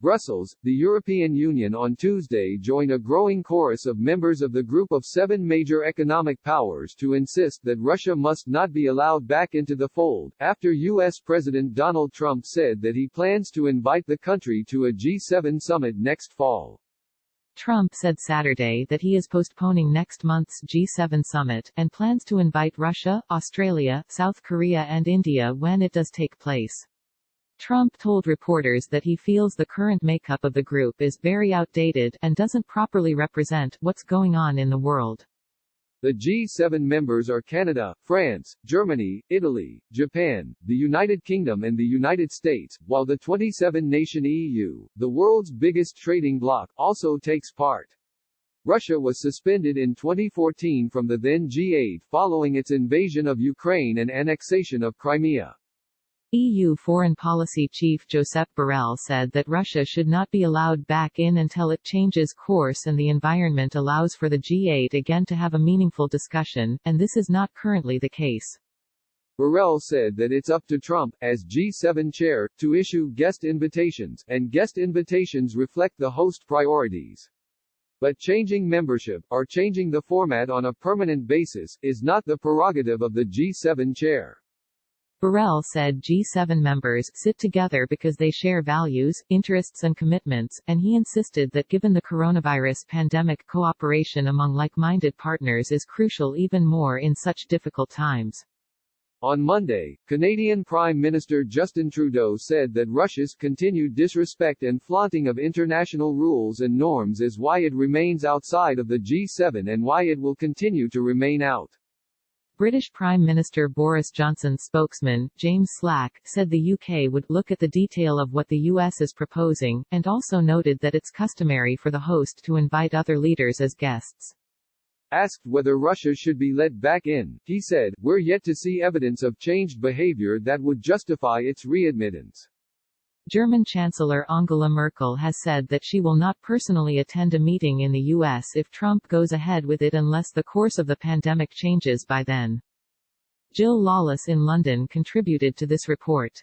Brussels, the European Union on Tuesday joined a growing chorus of members of the group of 7 major economic powers to insist that Russia must not be allowed back into the fold, after U.S. President Donald Trump said that he plans to invite the country to a G7 summit next fall. Trump said Saturday that he is postponing next month's G7 summit, and plans to invite Russia, Australia, South Korea and India when it does take place. Trump told reporters that he feels the current makeup of the group is very outdated and doesn't properly represent what's going on in the world. The G7 members are Canada, France, Germany, Italy, Japan, the United Kingdom and the United States, while the 27-nation EU, the world's biggest trading bloc, also takes part. Russia was suspended in 2014 from the then G8 following its invasion of Ukraine and annexation of Crimea. EU Foreign Policy Chief Josep Borrell said that Russia should not be allowed back in until it changes course and the environment allows for the G8 again to have a meaningful discussion, and this is not currently the case. Borrell said that it's up to Trump, as G7 chair, to issue guest invitations, and guest invitations reflect the host priorities. But changing membership, or changing the format on a permanent basis, is not the prerogative of the G7 chair. Borrell said G7 members sit together because they share values, interests and commitments, and he insisted that given the coronavirus pandemic, cooperation among like-minded partners is crucial even more in such difficult times. On Monday, Canadian Prime Minister Justin Trudeau said that Russia's continued disrespect and flaunting of international rules and norms is why it remains outside of the G7 and why it will continue to remain out. British Prime Minister Boris Johnson's spokesman, James Slack, said the UK would look at the detail of what the US is proposing, and also noted that it's customary for the host to invite other leaders as guests. Asked whether Russia should be let back in, he said, "We're yet to see evidence of changed behavior that would justify its readmittance." German Chancellor Angela Merkel has said that she will not personally attend a meeting in the U.S. if Trump goes ahead with it unless the course of the pandemic changes by then. Jill Lawless in London contributed to this report.